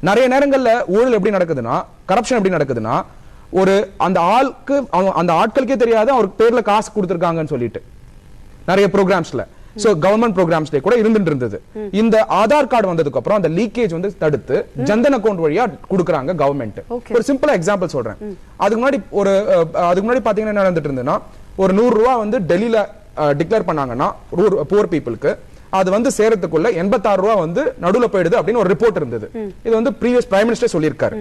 நிறைய நேரங்கள்ல ஊழல் எப்படி நடக்குதுன்னா, கரப்ஷன் எப்படி நடக்குதுன்னா, ஒரு அந்த ஆட்களுக்கே தெரியாது அவருக்கு பேர்ல காசு கொடுத்திருக்காங்கன்னு சொல்லிட்டு நிறைய ப்ரோக்ராம்ஸ்ல கவர்மெண்ட் ப்ரோக்ராம்ஸ்ல கூட இருந்தது. இந்த ஆதார் கார்டு வந்ததுக்கு அப்புறம் அந்த லீக்கேஜ் வந்து தடுத்து ஜன்தன் அக்கவுண்ட் வழியா கொடுக்கறாங்க கவர்மெண்ட். ஒரு சிம்பிளா எக்ஸாம்பிள் சொல்றேன். அதுக்கு முன்னாடி பாத்தீங்கன்னா என்ன நடந்துட்டு இருந்ததுன்னா, ஒரு 100 ரூபாய் வந்து டெல்லியில டிக்ளேர் பண்ணாங்கன்னா புவர் பீப்புளுக்கு அது வந்து சேரத்துக்குள்ள 86 ரூபாய் வந்து நடுவுல போயிடுது அப்படின்னு ஒரு ரிப்போர்ட் இருந்தது. இது வந்து பிரீவியஸ் பிரைம் மினிஸ்டர் சொல்லியிருக்காரு.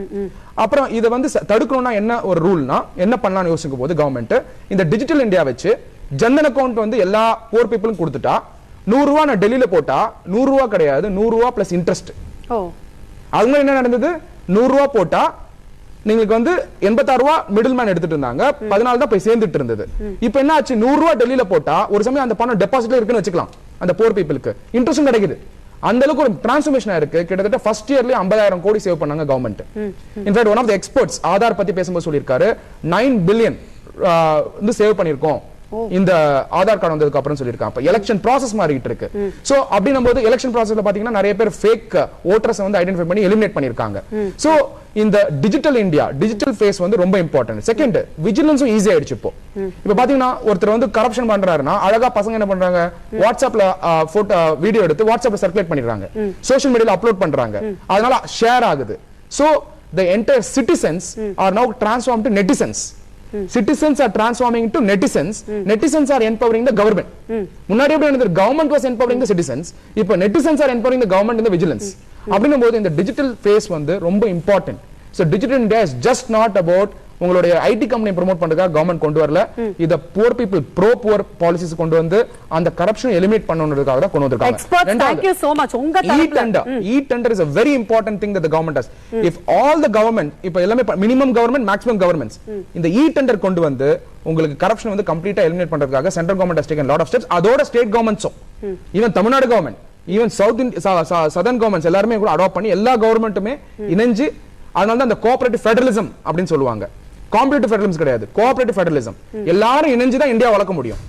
அப்புறம் இதை வந்து தடுக்கணும்னா என்ன ஒரு ரூல்னா என்ன பண்ணலாம்னு யோசிக்கும் போது கவர்மெண்ட் இந்த டிஜிட்டல் இந்தியா வச்சு ஜன்தன் அக்கவுண்ட் வந்து எல்லா புவர் பீப்புளும் கொடுத்துட்டா 100 ரூபாய் நான் டெல்லியில போட்டா 100 ரூபாய் கிடையாது, 100 ரூபாய் பிளஸ் இன்ட்ரெஸ்ட். அவங்க என்ன நடந்தது, 100 ரூபாய் போட்டா நீங்களுக்கு வந்து 86 ரூபாய் மிடில் மேன் எடுத்துட்டு இருந்தாங்க, 14 தான் போய் சேர்ந்துட்டு இருந்தது. இப்போ என்ன ஆச்சு, 100 ரூபாய் டெல்லியில போட்டா ஒரு சமயம் அந்த பணம் டெபாசிட்ல இருக்குன்னு வச்சுக்கலாம், அந்த புவர் பீப்புளுக்கு இன்ட்ரெஸ்டும் கிடைக்குது. அந்த அளவுக்கு ஒரு டிரான்ஸ்ஃபர்மேஷன் இருக்கு. கிட்டத்தட்ட ஃபர்ஸ்ட் இயர்லயே 50,000 கோடி சேவ் பண்ணாங்க government. In fact one of the experts Aadhaar பத்தி பேசும்போது சொல்லியிருக்காரு, 9 பில்லியன் வந்து சேவ் பண்ணிருக்கோம் இந்த ஆதார் கார்டு வந்ததுக்கு அப்புறம் சொல்லியிருக்காங்க. அப்ப எலெக்ஷன் ப்ராசஸ் மாறிட்டு இருக்கு. சோ அப்படின்னும் போது எலெக்ஷன் ப்ராசஸ்ல பாத்தீங்கன்னா நிறைய பேர் ஃபேக் ஓட்டர்ஸ் வந்து ஐடென்டிஃபை பண்ணி எலிமினேட் பண்ணிருக்காங்க. சோ இந்த டிஜிட்டல் இந்தியா டிஜிட்டல் ஃபேஸ் வந்து ரொம்ப இம்பார்ட்டன்ட். செகண்ட், விஜிலன்ஸும் ஈஸி ஆயிடுச்சு. இப்போ பாத்தீங்கன்னா ஒருத்தர் வந்து கரப்ஷன் பண்றாருன்னா அழகா பசங்க என்ன பண்றாங்க, வாட்ஸ்அப்ல போட்டோ வீடியோ எடுத்து வாட்ஸ்அப்ல சர்க்குலேட் பண்ணிடுறாங்க, சோஷியல் மீடியால அப்லோட் பண்றாங்க, அதனால ஷேர் ஆகுது. So the entire citizens are now transformed to netizens. Citizens are transforming into netizens. Netizens are empowering the government. முன்னாடி எப்படி இருந்தது, government was empowering the citizens. இப்போ netizens are empowering the government in the vigilance. அப்படின்னும் போது இந்த digital face வந்து ரொம்ப important. So digital India is just not about உங்களுடைய ஐடி கம்பெனி ப்ரோமோட் பண்றதுக்காக கவர்மெண்ட் கொண்டு வரல. இத புவர் பீப்புள் புவர் பாலிசிஸ் கொண்டு வந்து அந்த கரப்ஷன் எலிமினேட் பண்ணனும்ன்றதுக்காக தான் கொண்டு வந்திருக்காங்க. Thank you so much. உங்க தரப்புல e-tender is a very important thing that the government does. If all the government இப்ப எல்லாமே மினிமம் கவர்மெண்ட் மேக்ஸிமம் கவர்மெண்ட்ஸ் இந்த e-tender கொண்டு வந்து உங்களுக்கு கரப்ஷன் வந்து கம்ப்ளீட்டா எலிமினேட் பண்றதுக்காக central government has taken lot of steps. அதோட ஸ்டேட் கவர்மெண்ட்ஸும் even Tamil Nadu government even southern governments எல்லாரும் கூட அடாப்ட் பண்ணி எல்லா கவர்மெண்ட்டுமே இணைஞ்சு, அதனால தான் அந்த கோஆபரேட்டிவ் ஃபெடரலிசம் அப்படின்னு சொல்லுவாங்க. காம்படிட்டிவ் ஃபெடரலிசம் கிடையாது, கோஆபரேட்டிவ் ஃபெடரலிசம். எல்லாரும் இணைஞ்சு தான் இந்தியா வளர்க்க முடியும்.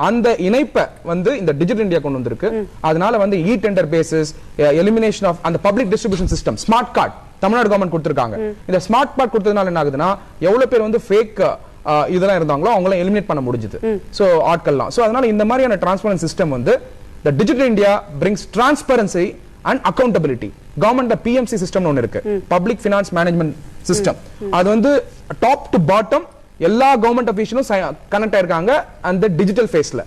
அந்த இணைப்பை வந்து இந்த டிஜிட்டல் இந்தியா கொண்டு வந்திருக்கு. அதனால வந்து இ-டெண்டர் பேசிஸ், எலிமினேஷன் ஆஃப் அந்த public distribution system, smart card Tamil Nadu government கொடுத்திருக்காங்க. இந்த ஸ்மார்ட் கார்டு கொடுத்ததுனால என்ன ஆகுதுன்னா, எவ்வளவு பேர் வந்து ஃபேக் இதெல்லாம் இருந்தாங்களோ அவங்கள எலிமினேட் பண்ண முடிஞ்சது. சோ ஆட்கள்லாம். சோ அதனால இந்த மாதிரியான டிரான்ஸ்பரன்ட் சிஸ்டம் வந்து the digital India brings transparency and accountability. கவர்மெண்ட்ல PMC சிஸ்டம் ஒன்னு இருக்கு, பப்ளிக் ஃபைனான்ஸ் மேனேஜ்மென்ட் சிஸ்டம். அது வந்து டாப் டு பாட்டம் எல்லா கவர்மெண்ட் அபிஷியலும் கனெக்ட் ஆயிருக்காங்க அந்த டிஜிட்டல் ஃபேஸ்ல.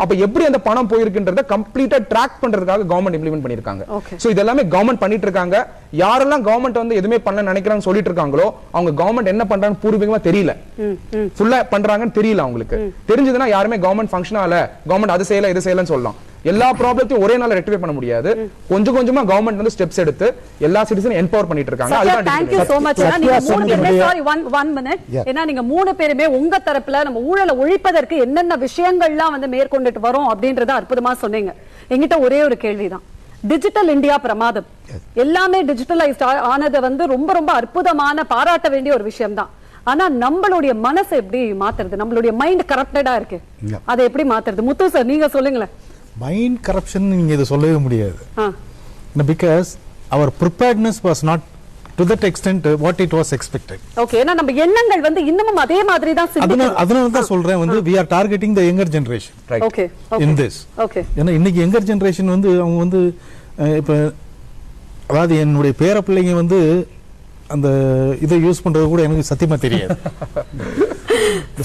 அப்ப எப்படி அந்த பணம் போயிருக்குன்றத கம்ப்ளீட்டா ட்ராக் பண்றதுக்காக கவர்மெண்ட் இம்ப்ளிமெண்ட் பண்ணிருக்காங்க. சோ இதெல்லாமே கவர்மெண்ட் பண்ணிட்டு இருக்காங்க. யாரெல்லாம் கவர்மெண்ட் வந்து எதுவுமே பண்ண நினைக்கிறாங்க சொல்லிட்டு இருக்காங்களோ அவங்க கவர்மெண்ட் என்ன பண்றாங்கன்னு பூர்வீகமா தெரியல, ஃபுல்லா பண்றாங்கன்னு தெரியல. அவங்களுக்கு தெரிஞ்சதுன்னா யாருமே கவர்மெண்ட் ஃபங்க்ஷன் ஆகல, கவர்மெண்ட் அது செய்யல இது செய்யலன்னு சொல்லலாம். எல்லா ப்ராப்ளத்தையும் ஒரே நாள்ல ரெக்டிஃபை பண்ண முடியாது. கொஞ்சம் கொஞ்சமா கவர்மெண்ட் வந்து ஸ்டெப்ஸ் எடுத்து எல்லா சிட்டிசனும் எம்பவர் பண்ணிட்டு இருக்காங்க. அதுதான் Thank you so much. நீங்க மூணு பேருமே sorry one minute. ஏன்னா நீங்க மூணு பேருமே உங்க தரப்புல நம்ம ஊழலை ஒழிப்பதற்கு என்னென்ன விஷயங்கள்லாம் வந்து மேற்கொண்டுட்டு வரோம் அப்படின்றத அற்புதமா சொன்னீங்க. என்கிட்ட ஒரே ஒரு கேள்விதான். டிஜிட்டல் இந்தியா பிரமாதம், எல்லாமே டிஜிட்டலைஸ்ட் ஆனது வந்து ரொம்ப ரொம்ப அற்புதமான பாராட்ட வேண்டிய ஒரு விஷயம் தான். ஆனா நம்மளுடைய மனசை எப்படி மாத்துறது, நம்மளுடைய மைண்ட் கரப்டடா இருக்கு, அதை எப்படி மாத்துறது? முத்து சார் நீங்க சொல்லுங்களேன். மைண்ட் கரப்ஷன் நீங்க இதை சொல்லவே முடியாது. Because our preparedness was not to that extent what it was expected. Okay, ஏன்னா நம்ம எண்ணங்கள் வந்து இன்னமும் அதே மாதிரி தான் சிந்திக்கிறோம். அதனால தான் சொல்றேன் வந்து we are targeting the younger generation. Right. Okay. In this. Okay. ஏன்னா இன்னைக்கு younger generation வந்து அவங்க வந்து இப்ப அதாவது என்னுடைய பேர பிள்ளைங்க வந்து அந்த இதை யூஸ் பண்றது கூட எனக்கு சத்தியமா தெரியாது.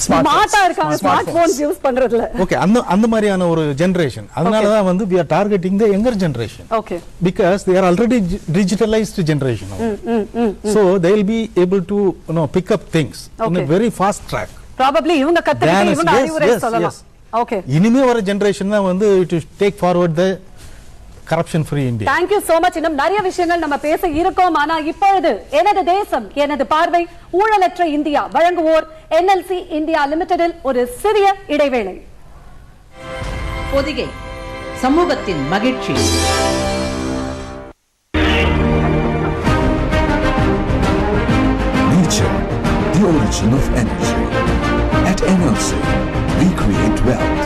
ஸ்மார்ட்டா இருக்காங்க ஸ்மார்ட் போன்ஸ் யூஸ் பண்றதுல. ஓகே, அந்த மாதிரியான ஒரு ஜெனரேஷன். அதனால தான் வந்து we are targeting the younger generation. Okay. Because they are already digitalized generation. So they will be able to pick up things in a very fast track. Probably இவங்க கத்துக்கிட்டு இவங்க அறிவுரை சொல்லலாம். Okay. இனிமே வர ஜெனரேஷன் தான் வந்து to take forward the corruption free India. Thank you so much. இன்னும் நிறைய விஷயங்கள் நம்ம பேச இருக்கோம். ஆனா இப்பொழுது எனது தேசம் எனது பார்வை ஊழலற்ற இந்தியா வழங்குவோர் NLC இந்தியா லிமிடெடில் ஒரு சிறிய இடைவேளை. பொதிகை சமூகத்தின் மகிழ்ச்சி. Nature, the origin of energy. At NLC, we create wealth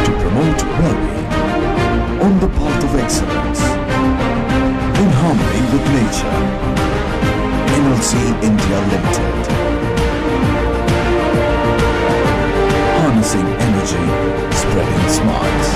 to promote well-being on the path of excellence in harmony with nature. NLC India Limited. Harnessing energy, spreading smarts.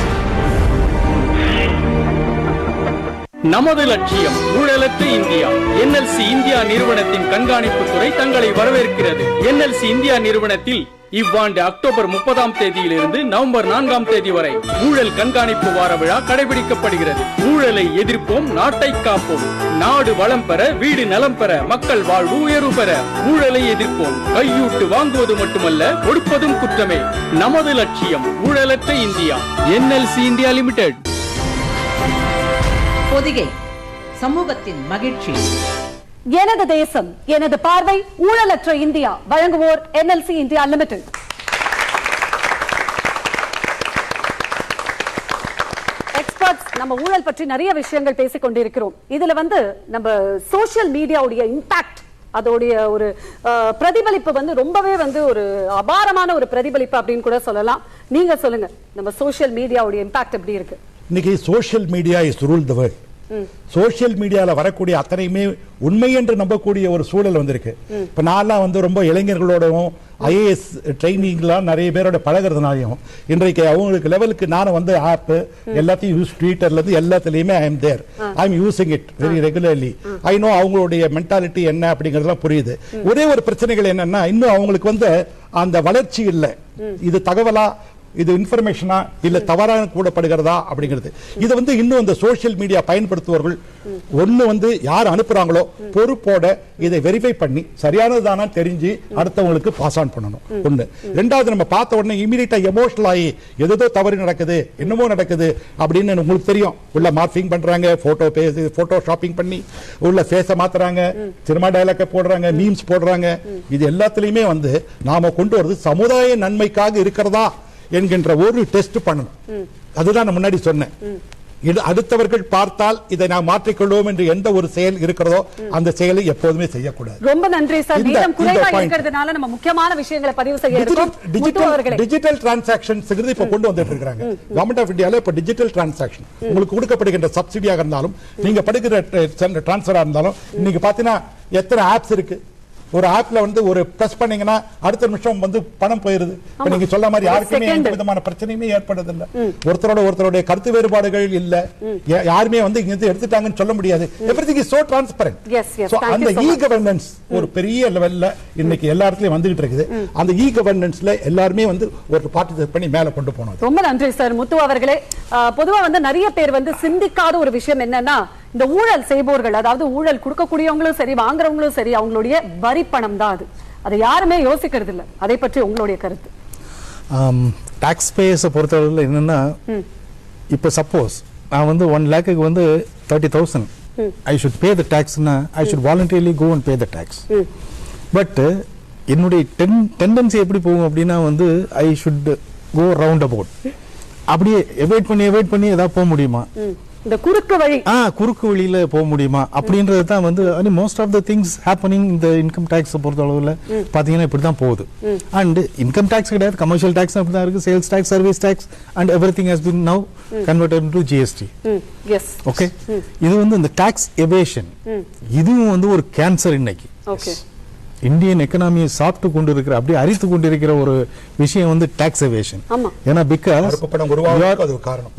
நமது லட்சியம் ஊழலற்ற India. NLC India நிறுவனத்தின் கண்காணிப்பு துறை தங்களை வரவேற்கிறது. NLC India நிறுவனத்தில் இவ்வாண்டு அக்டோபர் 30ஆம் தேதியிலிருந்து நவம்பர் 4ஆம் தேதி வரை ஊழல் கண்காணிப்பு வார விழா கடைபிடிக்கப்படுகிறது. ஊழலை எதிர்ப்போம், நாட்டை காப்போம். நாடு வளம் பெற, வீடு நலம் பெற, மக்கள் வாழ்வு உயர்வு பெற ஊழலை எதிர்ப்போம். கையூட்டு வாங்குவது மட்டுமல்ல, கொடுப்பதும் குற்றமே. நமது லட்சியம் ஊழலற்ற India. NLC India limited. Podhigai சமூகத்தின் மகிழ்ச்சி. எனது தேசம் எனது பார்வை ஊழலற்ற இந்தியா. வழங்குவோர் NLC இந்தியா லிமிடெட். எக்ஸ்பர்ட்ஸ், நம்ம ஊழல் பற்றி நிறைய விஷயங்கள் பேசிக் கொண்டிருக்கிறோம். இதுல நம்ம சோசியல் மீடியாவுடைய இம்பாக்ட், அதோடைய ஒரு பிரதிபலிப்பு ரொம்பவே ஒரு அபாரமான ஒரு பிரதிபலிப்பு அப்படின்னு கூட சொல்லலாம். நீங்க சொல்லுங்க, நம்ம சோசியல் மீடியாவுடைய இம்பாக்ட் எப்படி இருக்கு? இன்னைக்கு social media is rule the world. Social மீடியால வரக்கூடிய அத்தனையுமே உண்மை என்று நம்பக்கூடிய ஒரு சூழல் வந்திருக்கு. இப்ப நான்லாம் ரொம்ப இளைஞர்களோடவும் IAS ட்ரைனிங்லாம் நிறைய பேரோட பழகிறதுனாலையும் இன்றைக்கு அவங்களுக்கு லெவலுக்கு நானும் ஆப் எல்லாத்தையும் யூஸ், ட்விட்டர்ல இருந்து எல்லாத்துலயுமே I am there, I am using it very regularly. I know அவங்களுடைய மென்டாலிட்டி என்ன அப்படிங்கறதெல்லாம் புரியுது. ஒரே ஒரு பிரச்சனைகள் என்னன்னா, இன்னும் அவங்களுக்கு அந்த வளர்ச்சி இல்லை. இது தகவலா, இது இன்ஃபர்மேஷனா, இல்ல தவறாக கூடப்படுகிறதா அப்படிங்கிறது. இது இன்னும் இந்த சோசியல் மீடியா பயன்படுத்துவர்கள் ஒண்ணு யார் அனுப்புறாங்களோ பொறுப்போட இதை வெரிஃபை பண்ணி சரியானதுதானா தெரிஞ்சு அடுத்தவங்களுக்கு பாஸ் ஆன் பண்ணணும். ஒண்ணு. ரெண்டாவது, நம்ம பார்த்த உடனே இமீடியட்டா எமோஷனல் ஆகி ஏதோ தவறு நடக்குது, என்னமோ நடக்குது அப்படின்னு உங்களுக்கு தெரியும். உள்ள மார்பிங் பண்றாங்க, போட்டோ ஷாப்பிங் பண்ணி உள்ள ஃபேஸை மாத்துறாங்க, சினிமா டயலாக் போடுறாங்க, மீம்ஸ் போடுறாங்க. இது எல்லாத்துலயுமே நாம கொண்டு வரது சமுதாய நன்மைக்காக இருக்கிறதா என்கின்ற ஒரு டெஸ்ட் பண்ணணும். அதுதான் நான் முன்னாடி சொன்னேன். அடுத்தவர்கள் பார்த்தால் இதை நாம் மாற்றிக்கொள்வோம் என்று எந்த ஒரு செயல் இருக்கிறதோ அந்த செயலை எப்போதுமே செய்யக்கூடாது. ரொம்ப நன்றி சார். நேரம் குறைவா இருக்கிறதுனால நம்ம முக்கியமான விஷயங்களை பதிவு செய்ய இருக்கோம். டிஜிட்டல் டிரான்சாக்ஷன்ஸ் இப்ப கொண்டு வந்துட்டு இருக்காங்க. கவர்மெண்ட் ஆஃப் இந்தியால இப்ப டிஜிட்டல் டிரான்சாக்ஷன் உங்களுக்கு கொடுக்கப்படுகின்ற சப்சிடியாக இருந்தாலும், நீங்க படுகிற டிரான்ஸ்ஃபரா இருந்தாலும், இன்னைக்கு பாத்தீங்கன்னா எத்தனை ஆப்ஸ் இருக்கு. ஒரு ஆப்ல ஒரு பிரஸ் பண்ணீங்கன்னா அடுத்த நிமிஷம் பணம் போயிருது. நீங்க சொல்ல மாதிரி யாருக்குமே எந்த விதமான பிரச்சனையுமே ஏற்படுறது இல்ல. ஒருத்தருடைய கருத்து வேறுபாடுகள் இல்ல. யாருமே இங்க எடுத்துட்டாங்கன்னு சொல்ல முடியாது. Everything is so transparent. அந்த இ கவர்னன்ஸ் ஒரு பெரிய லெவல்ல இன்னைக்கு எல்லா இடத்துலயும் வந்துகிட்டு இருக்குது. அந்த இ கவர்னன்ஸ்ல எல்லாருமே ஒரு பார்ட்டிசிபேட் பண்ணி மேல கொண்டு போனோம். ரொம்ப நன்றி சார். முத்து அவர்களே, பொதுவா நிறைய பேர் சிந்திக்காத ஒரு விஷயம் என்னன்னா, இந்த ஊழல் செய்பவர்கள், அதாவது ஊழல் கொடுக்கக்கூடியவங்களும் சரி, வாங்குறவங்களும் சரி, அவங்களுடைய வரி பணம் தான் அது. அதை யாருமே யோசிக்கிறது இல்லை. அதை பற்றி உங்களுடைய கருத்து? டாக்ஸ் பேயர்ஸை பொறுத்தவரையில் என்னன்னா, இப்போ சப்போஸ் நான் 1 lakhக்கு 30,000 ஐ ஷுட் பே த டாக்ஸ்னா, I should voluntarily go and pay the tax. But என்னுடைய டெண்டன்சி எப்படி போகும் அப்படின்னா, I should go round about. அப்படியே எவைட் பண்ணி ஏதாவது போக முடியுமா, இந்த குறுக்கு வழியில போக முடியுமா அப்படின்றது தான் most of the things happening இந்த இன்கம் டாக்ஸ் பொறுத்த அளவுல பாத்தீங்கன்னா இப்படிதான் போகுது. அண்ட் இன்கம் டாக்ஸ் கிடையாது, கமர்ஷியல் டாக்ஸ் அப்படிதான் இருக்கு, sales tax, service tax, and everything has been now converted into GST. Okay, இது இந்த டாக்ஸ் எவேஷன், இதுவும் ஒரு கேன்சர் இன்னைக்கு. இந்தியன் எக்கனாமியை சாப்பிட்டு கொண்டு இருக்கிற, அப்படியே அரித்து கொண்டிருக்கிற ஒரு விஷயம் டாக்ஸ் எவேஷன். ஏன்னா because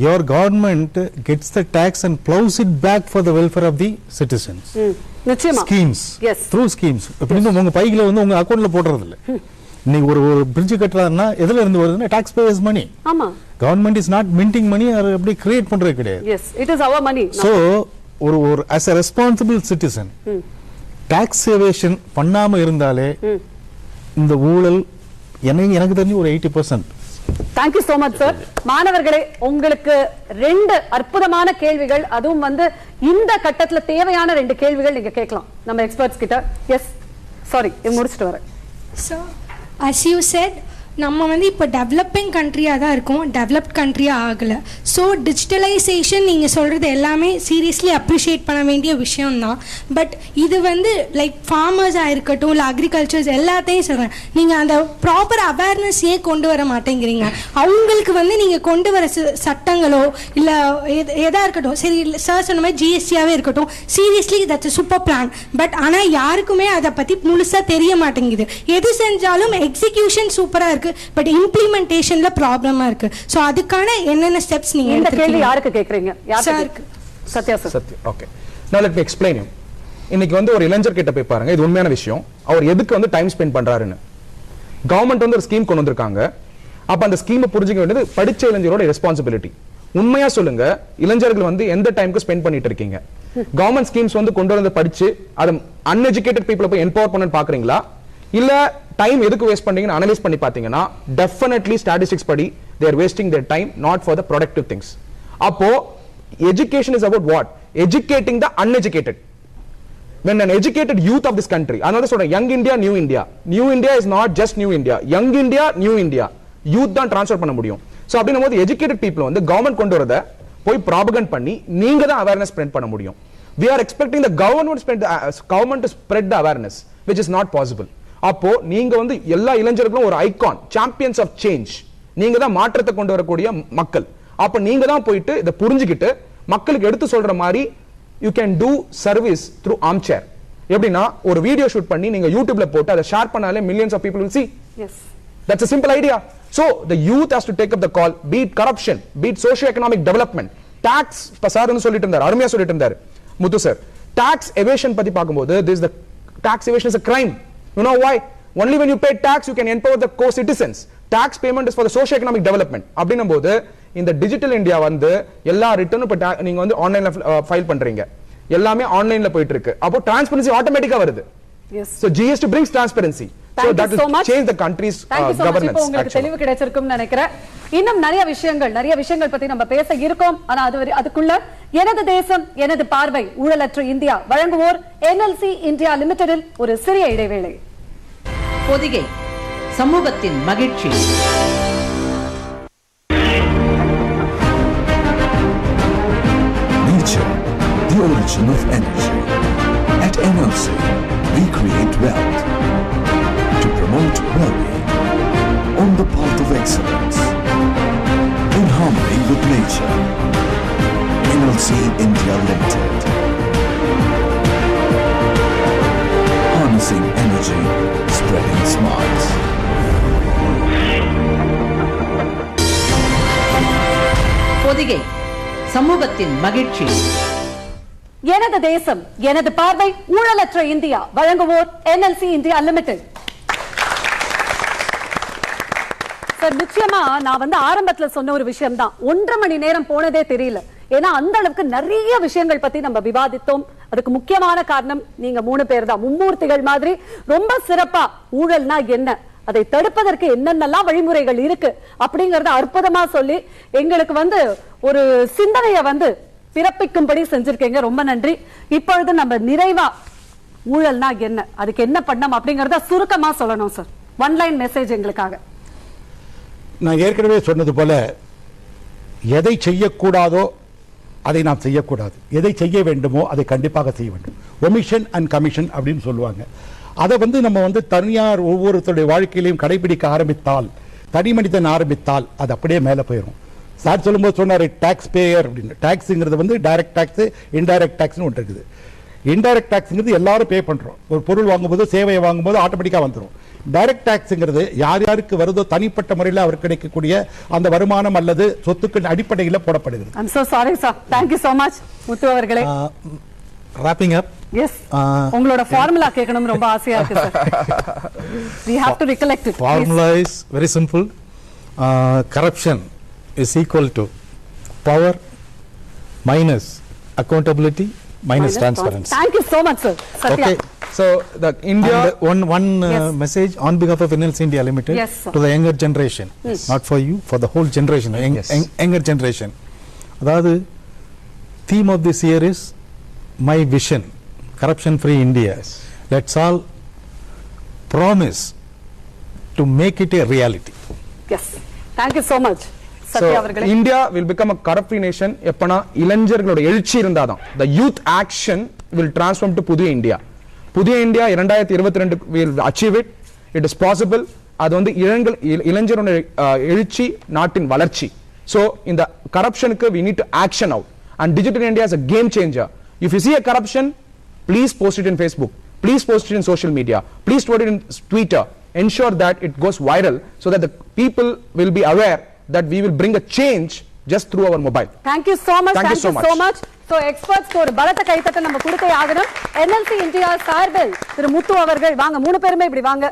your government gets the tax and plows it back for the welfare of the citizens. schemes, through schemes. இப்போ உங்க பையில உங்க அக்கவுண்ட்ல போடுறது இல்ல. இன்னைக்கு ஒரு பிரிட்ஜ் கட்டுறாருன்னா எதுல இருந்து வருதுன்னா tax payers money. Government is not minting money, அது அப்படி கிரியேட் பண்றது கிடையாது. it is our money. So ஒரு as a responsible citizen tax evasion பண்ணாம இருந்தாலே இந்த ஊழல் எனக்கு தெரிஞ்சு ஒரு 80%. Thank you so much sir. மாணவர்களே, உங்களுக்கு 2 அற்புதமான கேள்விகள், அதுவும் இந்த கட்டத்துல தேவையான 2 கேள்விகள் நீங்க கேட்கலாம் நம்ம எக்ஸ்பர்ட்ஸ் கிட்ட. எஸ், சாரி, முடிச்சிட்டு வரேன். So as you said, நம்ம வந்து இப்போ டெவலப்பிங் கண்ட்ரியாக தான் இருக்கோம், டெவலப்ட் கண்ட்ரியாக ஆகலை. ஸோ டிஜிட்டலைசேஷன் நீங்கள் சொல்கிறது எல்லாமே சீரியஸ்லி அப்ரிஷியேட் பண்ண வேண்டிய விஷயம்தான். பட் இது வந்து லைக் ஃபார்மர்ஸாக இருக்கட்டும் இல்லை அக்ரிகல்ச்சர்ஸ் எல்லாத்தையும் சொல்கிறேன், நீங்கள் அந்த ப்ராப்பர் அவேர்னஸ் ஏன் கொண்டு வர மாட்டேங்கிறீங்க? அவங்களுக்கு வந்து நீங்கள் கொண்டு வர சட்டங்களோ இல்லை எதாக இருக்கட்டும், சரி சார் சொன்ன மாதிரி ஜிஎஸ்டியாகவே இருக்கட்டும், seriously that's super plan. But ஆனால் யாருக்குமே அதை பற்றி முழுசாக தெரிய மாட்டேங்குது. எது செஞ்சாலும் எக்ஸிக்யூஷன் சூப்பராக இருக்குது, பட் இம்ப்ளிமெண்டேஷனில் ப்ராப்ளமாக இருக்குது. ஸோ அதுக்கான என்னென்ன ஸ்டெப்ஸ் நீங்கள் இந்த கேள்வி யாருக்கு கேட்குறீங்க? சாருக்கு. Sathya sir. Sathya, okay. Now let me explain you. இன்னைக்கு வந்து ஒரு இளைஞர் கிட்ட போய் பாருங்க, இது உண்மையான விஷயம். அவர் எதுக்கு வந்து டைம் ஸ்பெண்ட் பண்றாருன்னு கவர்மெண்ட் வந்து ஒரு ஸ்கீம் கொண்டு வந்திருக்காங்க. அப்ப அந்த ஸ்கீமை புரிஞ்சுக்க வேண்டியது படிச்ச இளைஞரோட ரெஸ்பான்சிபிலிட்டி. உண்மையா சொல்லுங்க, இளைஞர்கள் வந்து எந்த டைமுக்கு ஸ்பெண்ட் பண்ணிட்டு இருக்கீங்க? கவர்மெண்ட் ஸ்கீம்ஸ் வந்து கொண்டு வந்து படிச்சு அதை அன்எஜுகேட்டட் பீப்புளை போய் எம்பவர் பண்ண பாக்குறீங்களா, இல்ல டைம் எதுக்கு வேஸ்ட் பண்றீங்கன்னு அனலைஸ் பண்ணி பாத்தீங்கன்னா டெஃபினெட்லி ஸ்டாட்டிஸ்டிக்ஸ் படி they are wasting their time not for the productive things. அப்போ education is about what? Educating the uneducated. When an educated youth of this country, another sort of young India, new India is not just new India, young India, new India, youth தான் transfer பண்ண முடியும். So அப்படினும் போது educated people வந்து government கொண்டு வரத போய் ப்ராபகண்ட் பண்ணி நீங்க தான் அவேர்னஸ் ஸ்ப்ரெட் பண்ண முடியும். we are expecting the government to spread the awareness, which is not possible. அப்போ நீங்க வந்து எல்லா இளைஞர்களும் ஒரு ஐகான், சாம்பியன்ஸ் ஆஃப் சேஞ்ச், நீங்க தான் மாற்றத்தை கொண்டு வரக்கூடிய மக்கள். அப்ப நீங்க தான் போயிட்டு இதை புரிஞ்சுக்கிட்டு மக்களுக்கு எடுத்து சொல்ற மாதிரி you can do service through armchair. எப்படின்னா ஒரு வீடியோ ஷூட் பண்ணி நீங்க யூடியூப்ல போட்டு அதை ஷேர் பண்ணாலே millions of people will see. Yes. That's a simple idea. So the youth has to take up the call, be it corruption, be it socio-economic development, tax. சார்னு சொல்லிட்டு இருந்தார், அருமையா சொல்லிட்டு இருந்தார் முத்து சார். tax evasion பத்தி பாக்கும்போது this is the tax evasion is a crime. You know why? Only when you pay tax you can empower the co-citizens. Tax payment is for the socio-economic development. அப்படின்னும் போது இந்த digital India வந்து எல்லா ரிட்டர்னும் இப்ப நீங்க வந்து ஆன்லைன்ல ஃபைல் பண்றீங்க, எல்லாமே ஆன்லைன்ல போயிட்டு இருக்கு. அப்போ டிரான்ஸ்பரன்சி ஆட்டோமேட்டிக்கா வருது. Yes. So GST brings transparency. Thank so you that so will much. change the country's governance. இப்போ உங்களுக்கு தெளிவு கிடைச்சிருக்கும்னு நினைக்கிறேன். இன்னும் நிறைய விஷயங்கள் பத்தி நம்ம பேச இருக்கோம். ஆனா அதுக்குள்ள எனது தேசம் எனது பார்வை ஊழலற்ற இந்தியா வழங்குவோர் NLC இந்தியா லிமிடெடில் ஒரு சிறிய இடைவேளை. பொதிகை சமூகத்தின் மகிழ்ச்சி. Nature, the origin of energy. At NLC, we create wealth to promote well-being on the path of excellence in harmony with nature. NLC India Limited. Harnessing energy, spreading smiles. Pothigai சமூகத்தின் மகிழ்ச்சி. எனது தேசம் எனது பார்வை ஊழலற்ற இந்தியா வழங்குவோர் NLC இந்தியா லிமிடெட். சார், நிச்சயமா நான் வந்து ஆரம்பத்துல சொன்ன ஒரு விஷயம் தான், 1.5 மணி நேரம் போனதே தெரியல. ஏன்னா அந்த அளவுக்கு நிறைய விஷயங்கள் பத்தி நம்ம விவாதித்தோம். அதுக்கு முக்கியமான காரணம் நீங்க 3 பேர் தான், மும்மூர்த்திகள் மாதிரி ரொம்ப சிறப்பா ஊழல்னா என்ன, அதை தடுப்பதற்கு என்னென்னலாம் வழிமுறைகள் இருக்கு அப்படிங்கறத அற்புதமா சொல்லி எங்களுக்கு வந்து ஒரு சிந்தனையை வந்து பிறப்பிக்கும்படி செஞ்சிருக்கீங்க. ரொம்ப நன்றி. இப்பொழுது நம்ம நிறைவா ஊழல்னா என்ன, அதுக்கு என்ன பண்ணணும் அப்படிங்கறத சுருக்கமா சொல்லணும் சார். 1 லைன் மெசேஜ் எங்களுக்காக. நான் ஏற்கனவே சொன்னது போல எதை செய்யக்கூடாதோ அதை நாம் செய்யக்கூடாது, எதை செய்ய வேண்டுமோ அதை கண்டிப்பாக செய்ய வேண்டும். ஒமிஷன் அண்ட் கமிஷன் அப்படின்னு சொல்லுவாங்க. அதை வந்து நம்ம வந்து தனியார் ஒவ்வொருத்தருடைய வாழ்க்கையிலையும் கடைபிடிக்க ஆரம்பித்தால், தனி மனிதன் ஆரம்பித்தால் அது அப்படியே மேலே போயிடும். சார் சொல்லும்போது சொன்னார் டாக்ஸ் பேயர் அப்படின்னு. டாக்ஸுங்கிறது வந்து டைரக்ட் டாக்ஸ், இன்டைரக்ட் டாக்ஸ்னு ஒன்று இருக்குது. இன்டைரக்ட் டாக்ஸுங்கிறது எல்லாரும் பே பண்ணுறோம். ஒரு பொருள் வாங்கும்போது சேவையை வாங்கும்போது ஆட்டோமேட்டிக்காக வந்துடும். டைரக்ட் டாக்ஸுங்கிறது யார் யாருக்கு வருதோ தனிப்பட்ட முறையில் அவருக்கு கிடைக்கக்கூடிய அந்த வருமானம் அல்லது சொத்துக்கள் அடிப்படையில் போடப்படுகிறது. I'm so sorry sir. Thank you so much முத்து அவர்களே. wrapping up. Yes. உங்களோட ஃபார்முலா கேட்கணும் ரொம்ப ஆசையா இருக்கு sir. We have to recollect it. Formula is very simple. Corruption is equal to power minus accountability minus transparency. Thank you so much sir. Satya. Okay. So the India And one Yes. message on behalf of NLC India Limited Yes, sir. to the younger generation. Yes. Not for you, for the whole generation, Yes. younger generation. அதாவது theme of this year is my vision, corruption free India. Let's all promise to make it a reality. Yes thank you so much Sathya அவர்களே. India will become a corrupt free nation எப்பனா இளைஞர்களோட எழுச்சி இருந்தாதான். The youth action will transform to புதிய India. புதிய India 2022 will achieve it. It is possible. அது வந்து இளைஞரோட எழுச்சி நாட்டின் வளர்ச்சி. So இந்த corruptionக்கு we need to action out. And digital India is a game changer. If you see a corruption, please post it in Facebook. Please post it in social media. Please put it in Twitter. Ensure that it goes viral so that the people will be aware that we will bring a change just through our mobile. Thank you so much. Thank you so much. So experts ஒரு பலத்த கைத்தட்ட நம்ம கொடுத்தே ஆகணும். NLC India சார்பில் திரு முத்து அவர்கள் வாங்க, 3 பேருமே இப்படி வாங்க.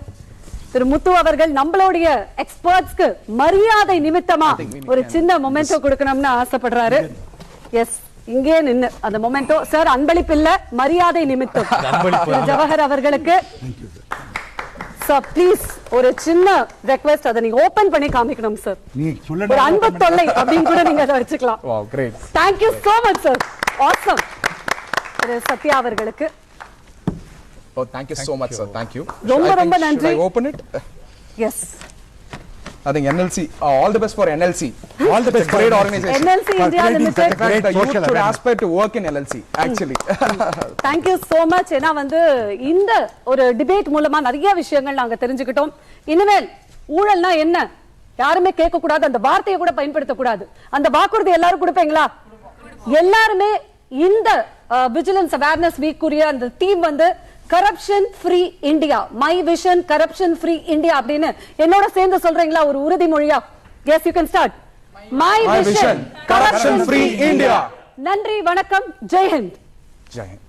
திரு முத்து அவர்கள் நம்மளுடைய எக்ஸ்பர்ட்ஸ்க்கு மரியாதை நிமித்தமா ஒரு சின்ன மொமெண்டோ கொடுக்கணும்னு ஆசைப்படுறாரு. எஸ், இங்கே நின்னு அந்த மொமெண்டோ சார் அன்பளிப்பு இல்ல, மரியாதை நிமித்தம் ஜவஹர் அவர்களுக்கு. சார் ப்ளீஸ் ஒரு சின்ன ரெக்வெஸ்ட், அதை நீங்க ஓபன் பண்ணி காமிக்கணும் சார். ஒரு அன்பு தொல்லை அப்படின்னு கூட நீங்க அதை வச்சுக்கலாம். Wow, great. Thank you so much sir. Awesome. Sathya அவர்களுக்கு. Oh, thank you so much sir. Thank you. ரொம்ப ரொம்ப நன்றி. Should I open it? Yes. I think NLC, all the best for NLC. All the best. Great organization. NLC India Limited. Great youth should aspire to work in LLC actually. Thank you so much. ஏனா வந்து இந்த ஒரு debate மூலமா நிறைய விஷயங்கள் நாங்க தெரிஞ்சுக்கிட்டோம். இனிமேல் ஊழல்னா என்ன யாருமே கேட்க கூடாது, அந்த வார்த்தையை கூட பயன்படுத்த கூடாது. அந்த வாக்குறுதி எல்லாரும் கொடுப்பீங்களா? எல்லாருமே இந்த விஜிலன்ஸ் அவேர்னஸ் வீக் உரிய அந்த தீம் வந்து corruption free India, my vision corruption free India அப்படின்னு என்னோட சேர்ந்து சொல்றீங்களா ஒரு உறுதிமொழியா? Yes, you can start. My vision corruption free India. நன்றி, வணக்கம், ஜெய் ஹிந்த். Jai Hind.